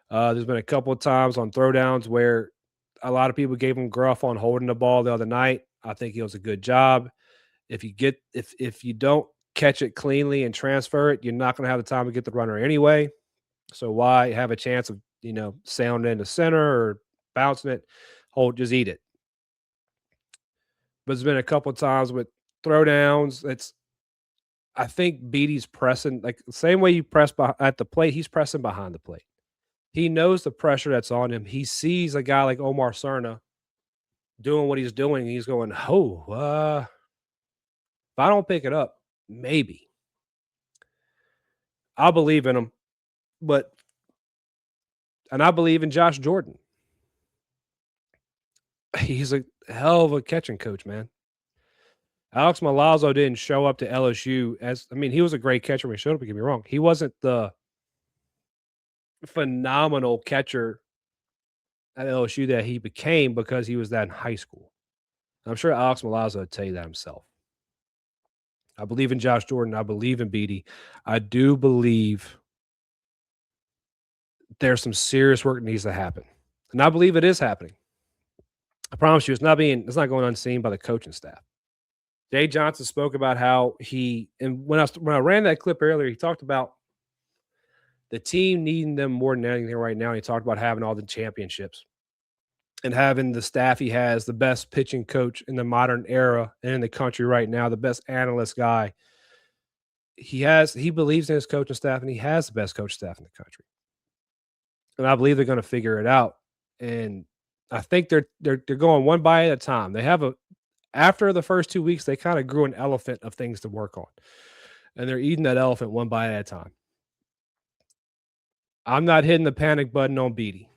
B: There's been a couple of times on throwdowns where a lot of people gave him gruff on holding the ball the other night. I think he was a good job. If you don't catch it cleanly and transfer it, you're not going to have the time to get the runner anyway. So why have a chance of sounding into center or bouncing it? Just eat it. But there's been a couple of times with throwdowns. I think Beatty's pressing like the same way you press at the plate. He's pressing behind the plate. He knows the pressure that's on him. He sees a guy like Omar Cerna doing what he's doing. He's going, if I don't pick it up, maybe. I believe in him, and I believe in Josh Jordan. He's a hell of a catching coach, man. Alex Milazzo didn't show up to LSU he was a great catcher when he showed up, don't get me wrong. He wasn't the phenomenal catcher at LSU that he became because he was that in high school. I'm sure Alex Milazzo would tell you that himself. I believe in Josh Jordan. I believe in Beatty. I do believe there's some serious work that needs to happen. And I believe it is happening. I promise you, it's not going unseen by the coaching staff. Jay Johnson spoke about how when I ran that clip earlier, he talked about the team needing them more than anything right now. He talked about having all the championships and having the staff he has, the best pitching coach in the modern era and in the country right now, the best analyst guy. He believes in his coaching staff, and he has the best coach staff in the country. And I believe they're going to figure it out. And I think they're going one bite at a time. They have after the first 2 weeks, they kind of grew an elephant of things to work on. And they're eating that elephant one bite at a time. I'm not hitting the panic button on Beatty.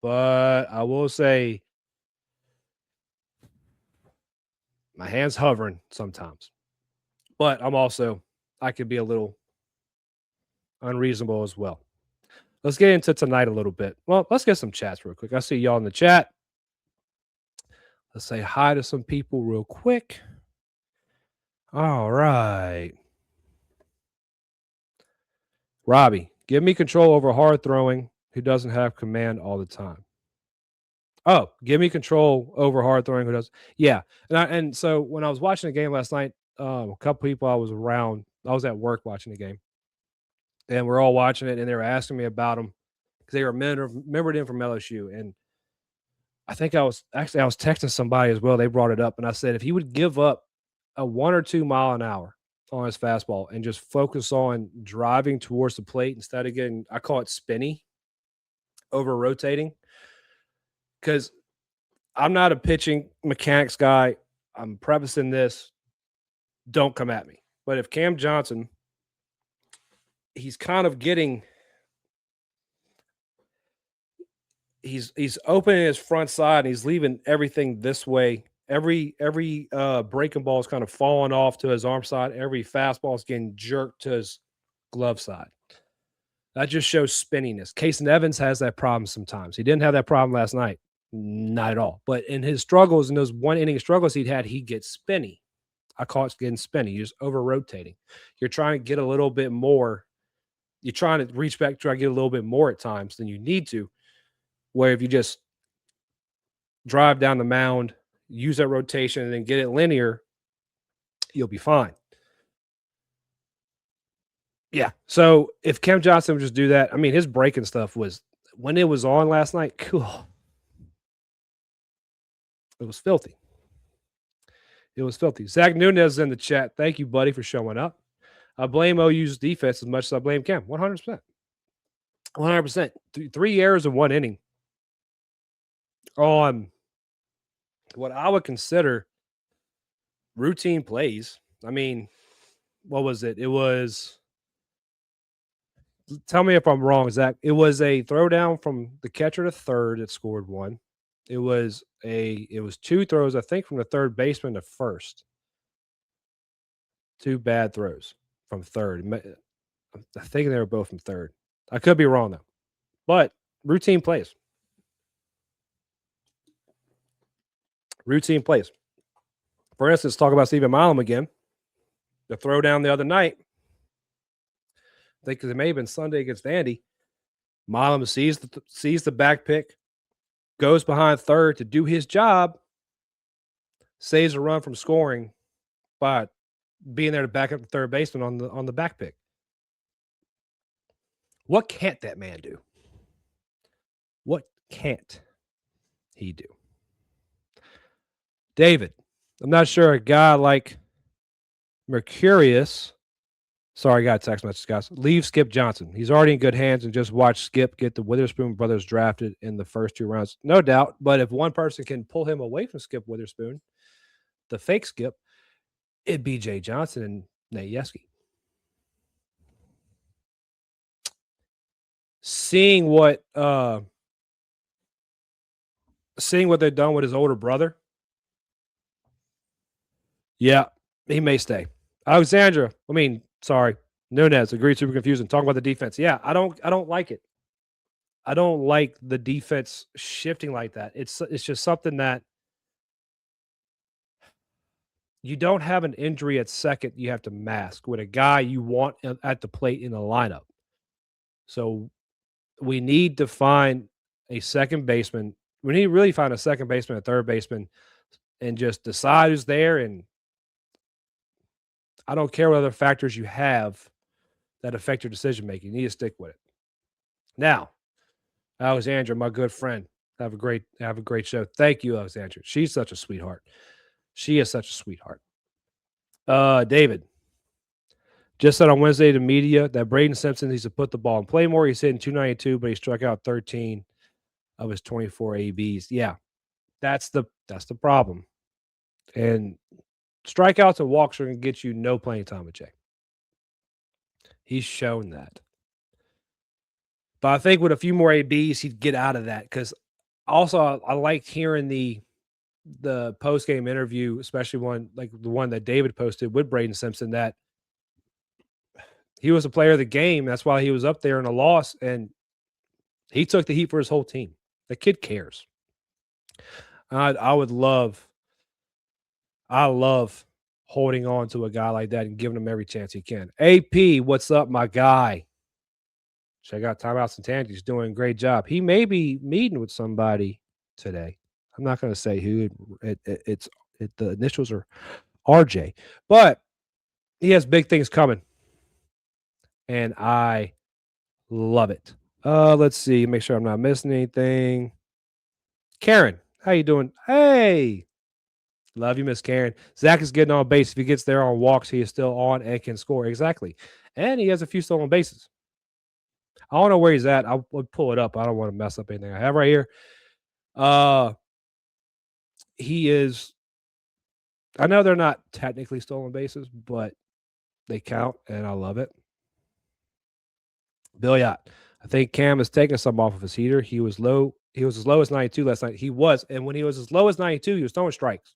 B: But I will say my hand's hovering sometimes. But I could be a little unreasonable as well. Let's get into tonight a little bit. Well, let's get some chats real quick. I see y'all in the chat. Let's say hi to some people real quick. All right. Robbie, give me control over hard throwing who doesn't have command all the time. Oh, give me control over hard throwing who does. Yeah. And so when I was watching the game last night, a couple people I was around, I was at work watching the game. And we're all watching it, and they were asking me about him because they remembered him from LSU. And I think I was texting somebody as well. They brought it up, and I said if he would give up a 1 or 2 mile an hour on his fastball and just focus on driving towards the plate instead of getting, I call it spinny, over rotating. Because I'm not a pitching mechanics guy. I'm prefacing this. Don't come at me. But if Cam Johnson, he's kind of getting, he's opening his front side and he's leaving everything this way. Every breaking ball is kind of falling off to his arm side. Every fastball is getting jerked to his glove side. That just shows spinniness. Casey Evans has that problem sometimes. He didn't have that problem last night. Not at all. But in his struggles, in those one inning struggles he gets spinny. I call it getting spinny. You're just over rotating. You're trying to get a little bit more. You're trying to reach back, try to get a little bit more at times than you need to. Where if you just drive down the mound, use that rotation, and then get it linear, you'll be fine. Yeah. So if Cam Johnson would just do that, I mean, his breaking stuff was, when it was on last night, cool. It was filthy. It was filthy. Zach Nunez is in the chat. Thank you, buddy, for showing up. I blame OU's defense as much as I blame Cam. 100%. 100%. 3 errors in 1 inning on what I would consider routine plays. I mean, what was it? It was, tell me if I'm wrong, Zach. It was a throwdown from the catcher to third that scored 1. It was 2 throws, I think, from the third baseman to first. 2 bad throws from third. I think they were both from third. I could be wrong, though. But routine plays. Routine plays. For instance, talk about Stephen Milam again. The throwdown the other night, I think it may have been Sunday against Vandy. Milam sees the back pick, goes behind third to do his job, saves a run from scoring by being there to back up the third baseman on the back pick. What can't that man do? What can't he do? David, I'm not sure a guy like Mercurius, sorry, I got a text message, guys. Leave Skip Johnson. He's already in good hands, and just watch Skip get the Witherspoon brothers drafted in the first 2 rounds. No doubt, but if one person can pull him away from Skip Witherspoon, the fake Skip, it'd be Jay Johnson and Nate Yeskie. Seeing what they've done with his older brother, yeah, he may stay. Nunez agreed, super confusing. Talking about the defense. Yeah, I don't like it. I don't like the defense shifting like that. It's just something that you don't have an injury at second you have to mask with a guy you want at the plate in the lineup. So we need to find a second baseman. We need to really find a second baseman, a third baseman, and just decide who's there. And I don't care what other factors you have that affect your decision making. You need to stick with it. Now, Alexandra, my good friend, have a great show. Thank you, Alexandra. She's such a sweetheart. She is such a sweetheart. David just said on Wednesday to media that Braden Simpson needs to put the ball in play more. He's hitting 292, but he struck out 13 of his 24 ABs. Yeah, that's the problem. And strikeouts and walks are going to get you no playing time with Jay. He's shown that. But I think with a few more ABs, he'd get out of that. Because also, I liked hearing the post-game interview, especially the one that David posted with Braden Simpson, that he was a player of the game. That's why he was up there in a loss, and he took the heat for his whole team. The kid cares. I love holding on to a guy like that and giving him every chance he can. AP, what's up, my guy? Check out Timeouts and Tangents. He's doing a great job. He may be meeting with somebody today. I'm not going to say who. The initials are RJ, but he has big things coming, and I love it. Let's see. Make sure I'm not missing anything. Karen, how you doing? Hey, Love you, Miss Karen. Zach is getting on base. If he gets there on walks, he is still on and can score. Exactly. And he has a few stolen bases. I don't know where he's at. I'll pull it up. I don't want to mess up anything I have right here. He is. I know they're not technically stolen bases, but they count, and I love it. Bill Yacht. I think Cam is taking some off of his heater. He was low. He was as low as 92 last night. He was, and when he was as low as 92, he was throwing strikes.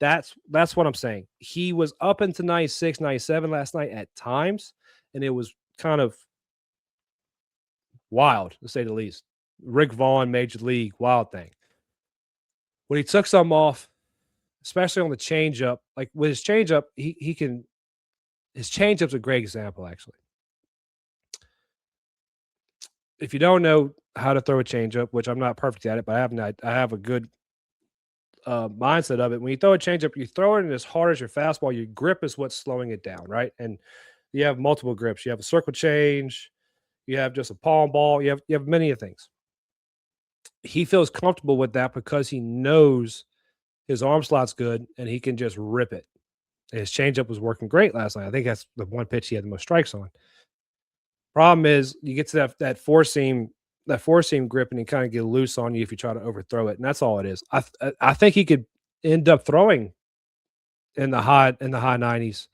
B: That's what I'm saying. He was up into 96, 97 last night at times, and it was kind of wild, to say the least. Rick Vaughn, Major League, wild thing. When he took some off, especially on the changeup, like with his changeup, he can. His changeup's a great example, actually. If you don't know how to throw a changeup, which I'm not perfect at it, but I have a good mindset of it. When you throw a changeup, you throw it in as hard as your fastball. Your grip is what's slowing it down, right? And you have multiple grips. You have a circle change. You have just a palm ball. You have many things. He feels comfortable with that because he knows his arm slot's good and he can just rip it. His changeup was working great last night. I think that's the one pitch he had the most strikes on. Problem is, you get to that four seam grip, and he kind of get loose on you if you try to overthrow it, and that's all it is. I think he could end up throwing in the high 90s,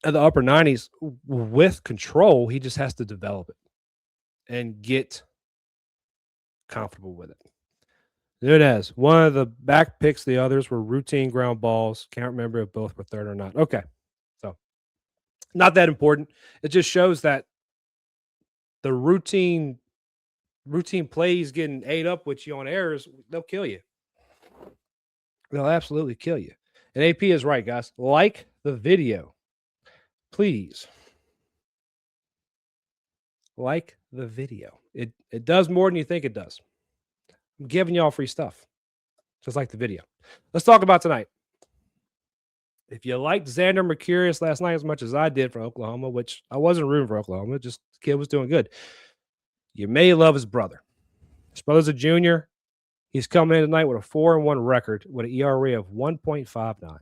B: in the upper 90s with control. He just has to develop it and get comfortable with it. Nunez, one of the back picks, the others were routine ground balls. Can't remember if both were third or not. Okay. So not that important. It just shows that the routine plays getting ate up with you on errors, they'll kill you. They'll absolutely kill you. And AP is right, guys. Like the video. Please. Like the video. It does more than you think it does. I'm giving y'all free stuff. Just like the video. Let's talk about tonight. If you liked Xander Mercurius last night as much as I did for Oklahoma, which I wasn't rooting for Oklahoma, just the kid was doing good. You may love his brother. His brother's a junior. He's coming in tonight with a 4-1 record with an ERA of 1.59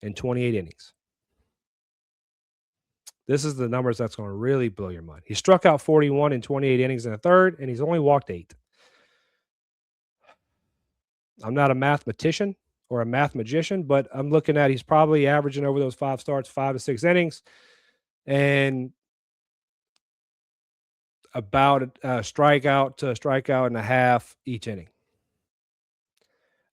B: in 28 innings. This is the numbers that's going to really blow your mind. He struck out 41 in 28 innings in the third, and he's only walked 8. I'm not a mathematician or a math magician, but I'm looking at he's probably averaging over those 5 starts, 5 to 6 innings, and about a strikeout to a strikeout and a half each inning.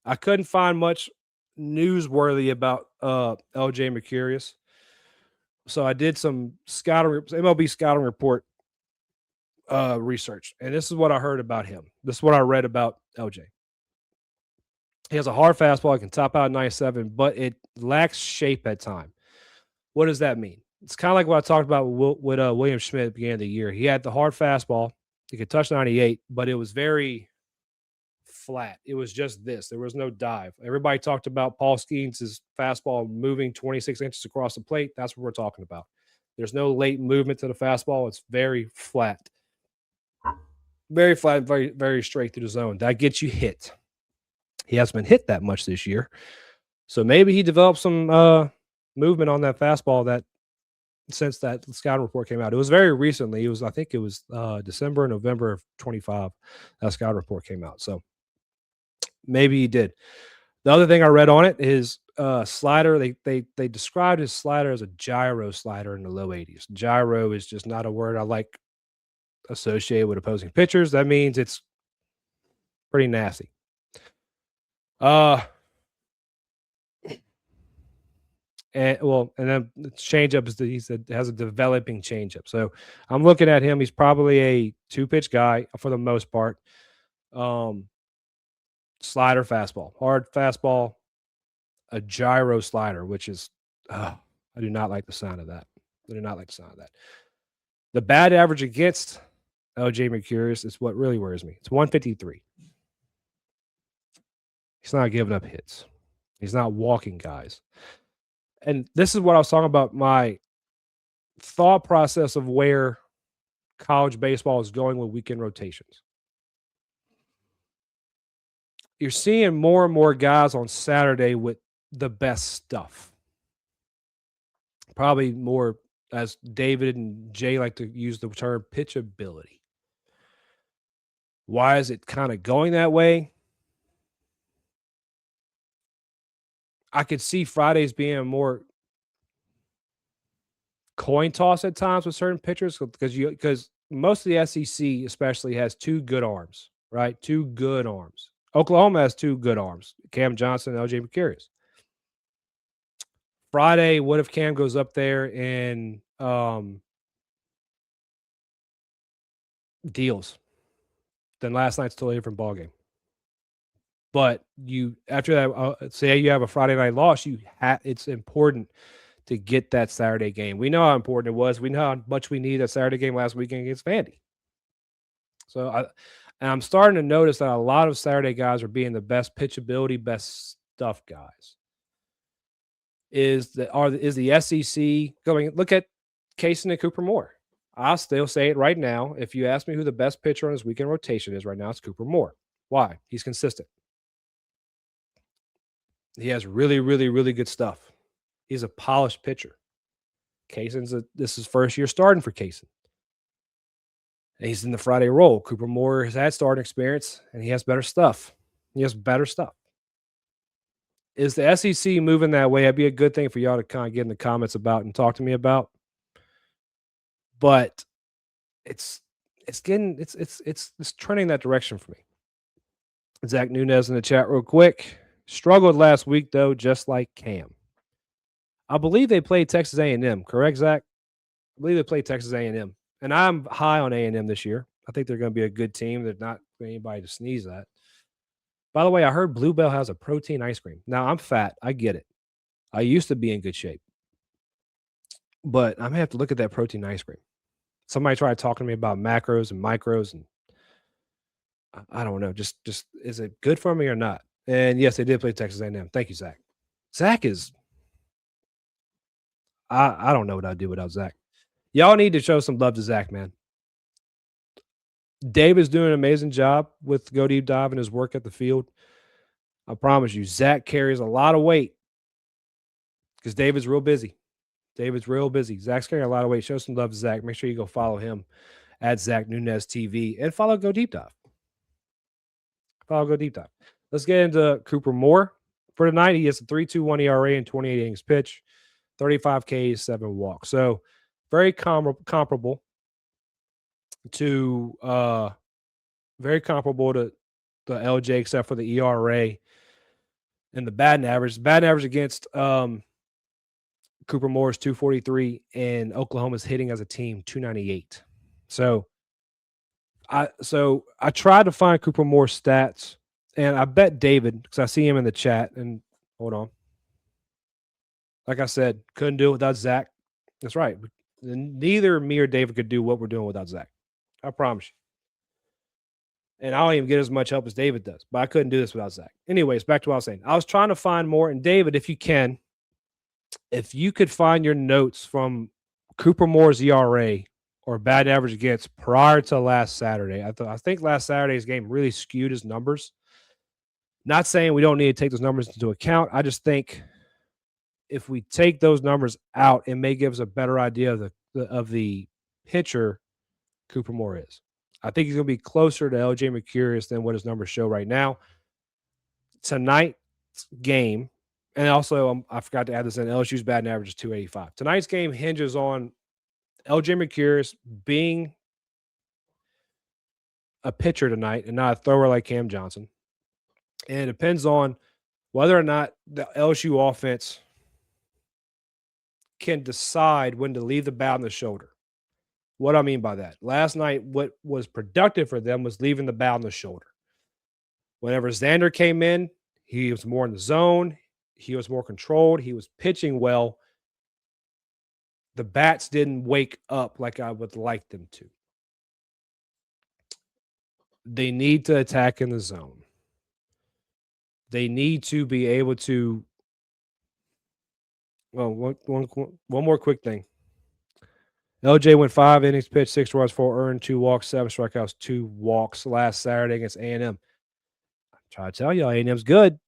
B: I couldn't find much newsworthy about LJ Mercurius. So I did some MLB scouting report research, and this is what I heard about him. This is what I read about LJ. He has a hard fastball. He can top out 97, but it lacks shape at time. What does that mean? It's kind of like what I talked about with William Schmidt at the beginning of the year. He had the hard fastball. He could touch 98, but it was very flat. It was just this. There was no dive. Everybody talked about Paul Skeens' fastball moving 26 inches across the plate. That's what we're talking about. There's no late movement to the fastball. It's very flat. Very flat, very, very straight through the zone. That gets you hit. He hasn't been hit that much this year. So maybe he developed some movement on that fastball that since that scouting report came out. It was very recently. I think it was December, November of 25. That scouting report came out. So maybe he did. The other thing I read on it is slider. They described his slider as a gyro slider in the low 80s. Gyro is just not a word I like associated with opposing pitchers. That means it's pretty nasty. And then the changeup has a developing changeup. So I'm looking at him. He's probably a 2-pitch guy for the most part. Slider, fastball, hard fastball, a gyro slider, which is I do not like the sound of that. The bad average against LJ Mercurius is what really worries me. It's 153. He's not giving up hits. He's not walking guys. And this is what I was talking about, my thought process of where college baseball is going with weekend rotations. you're seeing more and more guys on Saturday with the best stuff. Probably more, as David and Jay like to use the term, pitchability. Why is it kind of going that way? I could see Fridays being more coin toss at times with certain pitchers because most of the SEC especially has two good arms, right? Two good arms. Oklahoma has two good arms, Cam Johnson and LJ McCurious. Friday, what if Cam goes up there and deals? Then last night's totally different ballgame. But you after that, say you have a Friday night loss, it's important to get that Saturday game. We know how important it was. We know how much we need that Saturday game last weekend against Vandy. So I'm starting to notice that a lot of Saturday guys are being the best pitchability, best stuff guys. Is the SEC going? Look at Kaysen and Cooper Moore. I'll still say it right now. If you ask me who the best pitcher on his weekend rotation is right now, it's Cooper Moore. Why? He's consistent. He has really, really, really good stuff. He's a polished pitcher. This is first year starting for Kaysen. And he's in the Friday role. Cooper Moore has had starting experience, and he has better stuff. Is the SEC moving that way? That'd be a good thing for y'all to kind of get in the comments about and talk to me about. But it's trending that direction for me. Zach Nunez in the chat real quick. Struggled last week, though, just like Cam. I believe they played Texas A&M, correct, Zach? I believe they played Texas A&M. And I'm high on A&M this year. I think they're going to be a good team. They're not anybody to sneeze at. By the way, I heard Bluebell has a protein ice cream. Now, I'm fat. I get it. I used to be in good shape. But I'm going to have to look at that protein ice cream. Somebody tried talking to me about macros and micros, and I don't know. Just is it good for me or not? And yes, they did play Texas A&M. Thank you, Zach. Zach is I don't know what I'd do without Zach. Y'all need to show some love to Zach, man. Dave is doing an amazing job with Go Deep Dive and his work at the field. I promise you, Zach carries a lot of weight because David's real busy. Zach's carrying a lot of weight. Show some love to Zach. Make sure you go follow him at Zach Nunez TV and follow Go Deep Dive. Let's get into Cooper Moore for tonight. He has a 3.21 ERA and 28 innings pitch, 35 Ks, 7 walks. So very comparable to the LJ, except for the ERA and the batting average. Batting average against Cooper Moore is 243, and Oklahoma's hitting as a team 298. So I tried to find Cooper Moore's stats, and I bet David, because I see him in the chat, and hold on. Like I said, couldn't do it without Zach. That's right. Neither me or David could do what we're doing without Zach. I promise you. And I don't even get as much help as David does, but I couldn't do this without Zach. Anyways, back to what I was saying. I was trying to find more, and David, if you could find your notes from Cooper Moore's ERA or batting average against prior to last Saturday. I think last Saturday's game really skewed his numbers. Not saying we don't need to take those numbers into account. I just think if we take those numbers out, it may give us a better idea of the pitcher Cooper Moore is. I think he's going to be closer to LJ McCurious than what his numbers show right now. Tonight's game, and also I forgot to add this in, LSU's batting average is 285. Tonight's game hinges on LJ McCurious being a pitcher tonight and not a thrower like Cam Johnson. And it depends on whether or not the LSU offense can decide when to leave the bat on the shoulder. What I mean by that, last night, what was productive for them was leaving the bat on the shoulder. Whenever Xander came in, he was more in the zone. He was more controlled. He was pitching well. The bats didn't wake up like I would like them to. They need to attack in the zone. They need to be able to. Well, one more quick thing. LJ went 5 innings pitched, 6 runs, 4 earned, 2 walks, 7 strikeouts, 2 walks last Saturday against A&M. Try to tell you, A&M's good.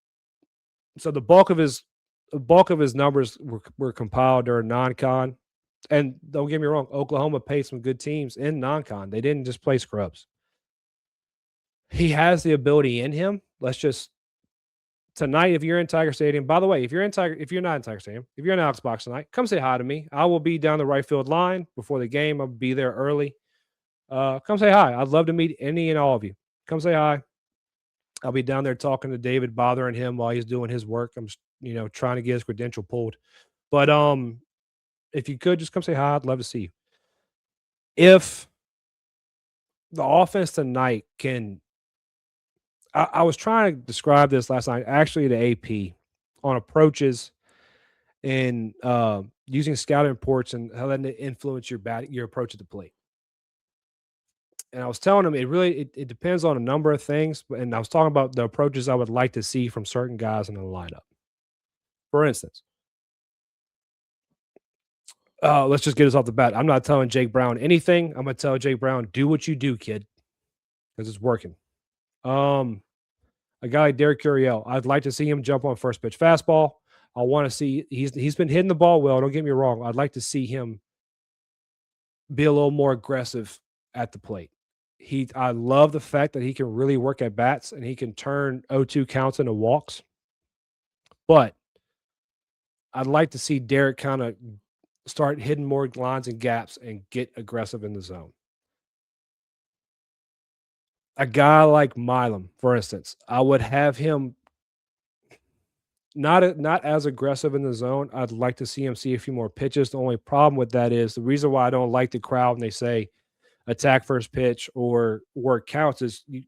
B: So the bulk of his numbers were compiled during non-con. And don't get me wrong, Oklahoma played some good teams in non-con. They didn't just play scrubs. He has the ability in him. Let's just tonight, if you're in Tiger Stadium, by the way, if you're not in Tiger Stadium, if you're in Alex Box tonight, come say hi to me. I will be down the right field line before the game. I'll be there early. Come say hi. I'd love to meet any and all of you. Come say hi. I'll be down there talking to David, bothering him while he's doing his work. I'm trying to get his credential pulled. But if you could just come say hi, I'd love to see you. If the offense tonight can, I was trying to describe this last night, actually, to AP on approaches and using scouting reports and how that influence your approach at the plate. And I was telling him it depends on a number of things. And I was talking about the approaches I would like to see from certain guys in the lineup. For instance, let's just get us off the bat. I'm not telling Jake Brown anything. I'm going to tell Jake Brown, do what you do, kid, because it's working. A guy like Derek Curiel, I'd like to see him jump on first pitch fastball. I want to see he's been hitting the ball well. Don't get me wrong. I'd like to see him be a little more aggressive at the plate. I love the fact that he can really work at bats and he can turn 0-2 counts into walks. But I'd like to see Derek kind of start hitting more lines and gaps and get aggressive in the zone. A guy like Milam, for instance, I would have him not as aggressive in the zone. I'd like to see him see a few more pitches. The only problem with that is the reason why I don't like the crowd when they say attack first pitch or work counts is you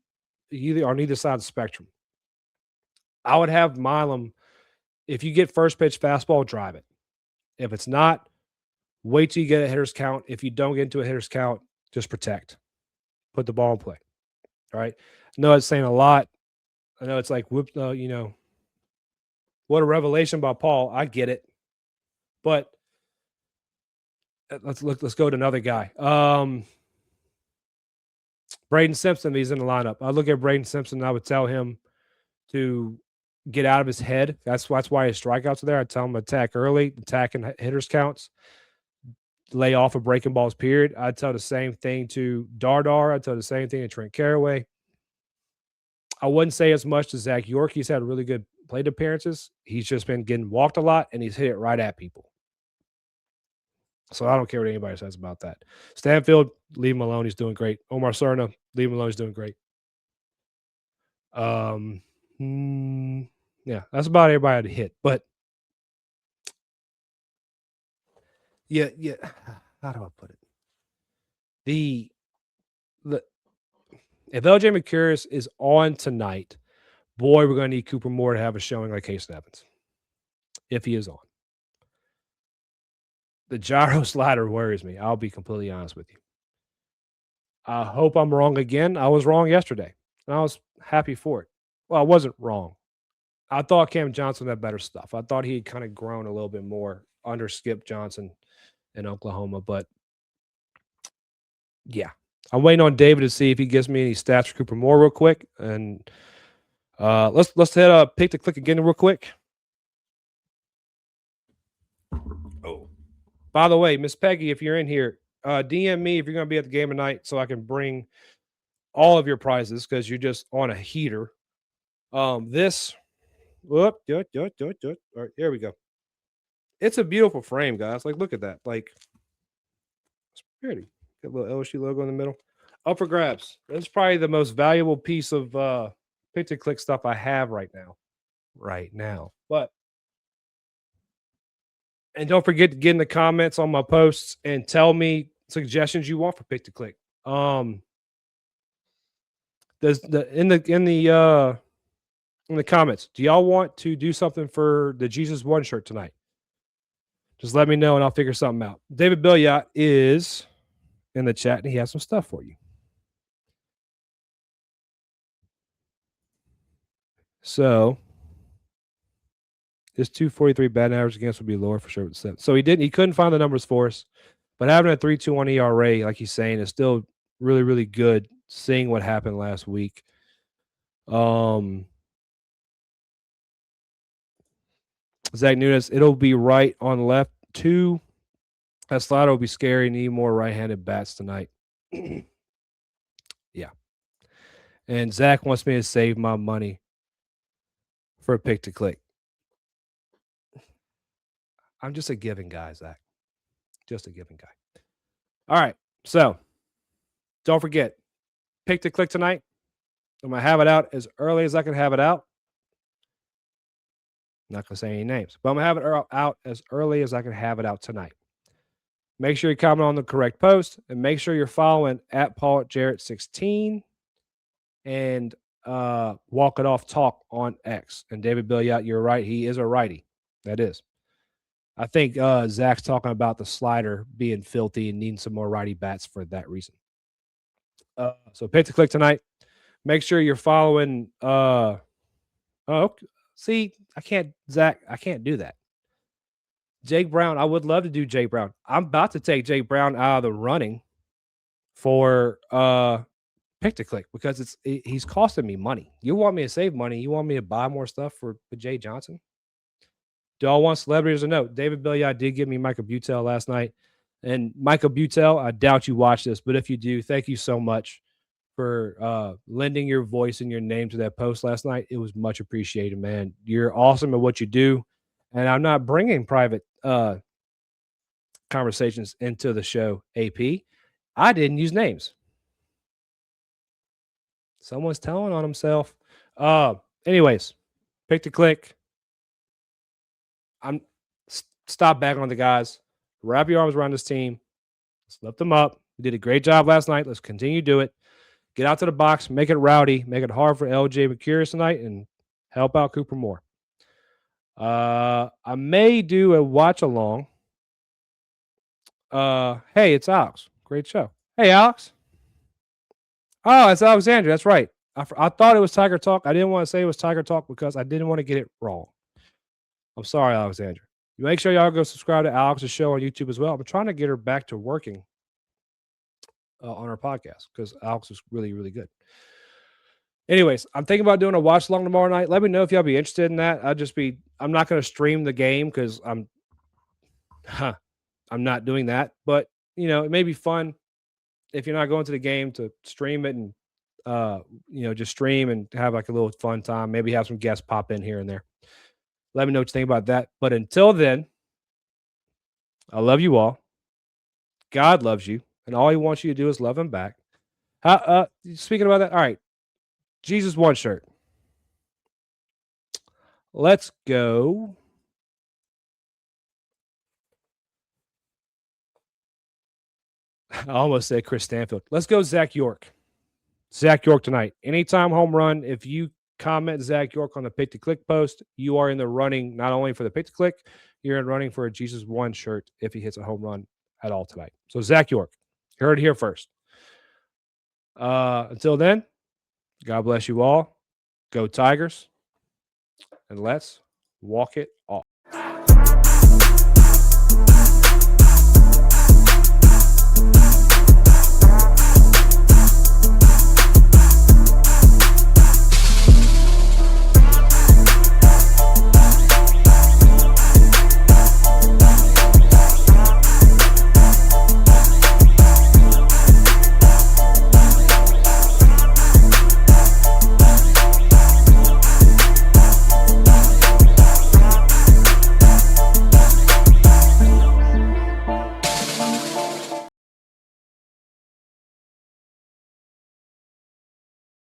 B: either on either side of the spectrum. I would have Milam, if you get first pitch fastball, drive it. If it's not, wait till you get a hitter's count. If you don't get into a hitter's count, just protect. Put the ball in play. All right. I know it's saying a lot. I know it's like, what a revelation by Paul. I get it. But let's go to another guy. Braden Simpson, he's in the lineup. I look at Braden Simpson and I would tell him to get out of his head. That's why his strikeouts are there. I tell him to attack early, attack and hitters counts, lay off of breaking balls, period. I'd tell the same thing to Dardar. I'd tell the same thing to Trent Caraway. I wouldn't say as much to Zach York. He's had really good plate appearances. He's just been getting walked a lot, and he's hit it right at people. So I don't care what anybody says about that. Stanfield, leave him alone. He's doing great. Omar Cerna, leave him alone. He's doing great. Yeah, that's about everybody I'd hit. But yeah. How do I put it? If LJ McCurris is on tonight, boy, we're going to need Cooper Moore to have a showing like Casey Evans. If he is on. The gyro slider worries me. I'll be completely honest with you. I hope I'm wrong again. I was wrong yesterday, and I was happy for it. Well, I wasn't wrong. I thought Cam Johnson had better stuff. I thought he had kind of grown a little bit more under Skip Johnson in Oklahoma. But, yeah. I'm waiting on David to see if he gives me any stats for Cooper Moore real quick. And let's hit pick to click again real quick. Oh. By the way, Miss Peggy, if you're in here, DM me if you're going to be at the game tonight so I can bring all of your prizes because you're just on a heater. This, whoop, do it. All right, here we go. It's a beautiful frame, guys. Like, look at that. Like, it's pretty. Got a little LSU logo in the middle. Up for grabs. It's probably the most valuable piece of pick to click stuff I have right now. But and don't forget to get in the comments on my posts and tell me suggestions you want for pick to click. There's in the comments, do y'all want to do something for the Jesus One shirt tonight? Just let me know and I'll figure something out. David Billiot is in the chat and he has some stuff for you. So his 243 batting average against would be lower for sure. So he couldn't find the numbers for us, but having a 3.21 ERA, like he's saying, is still really, really good. Seeing what happened last week. Zach Nunes, it'll be right on left. 2. That slider will be scary. Need more right-handed bats tonight. Yeah. And Zach wants me to save my money for a pick to click. I'm just a giving guy, Zach. Just a giving guy. All right. So don't forget, pick to click tonight. I'm going to have it out as early as I can have it out. I'm not going to say any names, but I'm going to have it out as early as I can have it out tonight. Make sure you comment on the correct post and make sure you're following at Paul Jarrett 16 and Walk It Off Talk on X. And David Billiot, you're right. He is a righty. That is. I think Zach's talking about the slider being filthy and needing some more righty bats for that reason. So pick to click tonight. Make sure you're following. See, Zach, I can't do that. Jake Brown, I would love to do Jake Brown. I'm about to take Jake Brown out of the running for pick to click because he's costing me money. You want me to save money? You want me to buy more stuff for Jay Johnson? Do I want celebrities or no? David Billiot did give me Michael Butel last night. And Michael Butel, I doubt you watch this, but if you do, thank you so much for lending your voice and your name to that post last night. It was much appreciated, man. You're awesome at what you do. And I'm not bringing private conversations into the show, AP. I didn't use names. Someone's telling on himself. Anyways, pick to click. Stop bagging on the guys. Wrap your arms around this team. Let's lift them up. We did a great job last night. Let's continue to do it. Get out to the box. Make it rowdy. Make it hard for LJ McCurious tonight and help out Cooper Moore. I may do a watch along. Hey, it's Alex. Great show. Hey, Alex. Oh, it's Alexandra. That's right. I thought it was Tiger Talk. I didn't want to say it was Tiger Talk because I didn't want to get it wrong. I'm sorry, Alexandra. You make sure y'all go subscribe to Alex's show on YouTube as well. I'm trying to get her back to working on her podcast because Alex is really, really good. Anyways, I'm thinking about doing a watch along tomorrow night. Let me know if y'all be interested in that. I'm not going to stream the game because I'm not doing that. But, it may be fun if you're not going to the game to stream it and, just stream and have like a little fun time. Maybe have some guests pop in here and there. Let me know what you think about that. But until then, I love you all. God loves you. And all he wants you to do is love him back. Speaking about that, all right. Jesus One shirt. Let's go. I almost said Chris Stanfield. Let's go Zach York. Zach York tonight. Anytime home run. If you comment Zach York on the pick to click post, you are in the running not only for the pick to click, you're in running for a Jesus One shirt if he hits a home run at all tonight. So Zach York, you heard it here first. Until then, God bless you all. Go Tigers. And let's walk it off.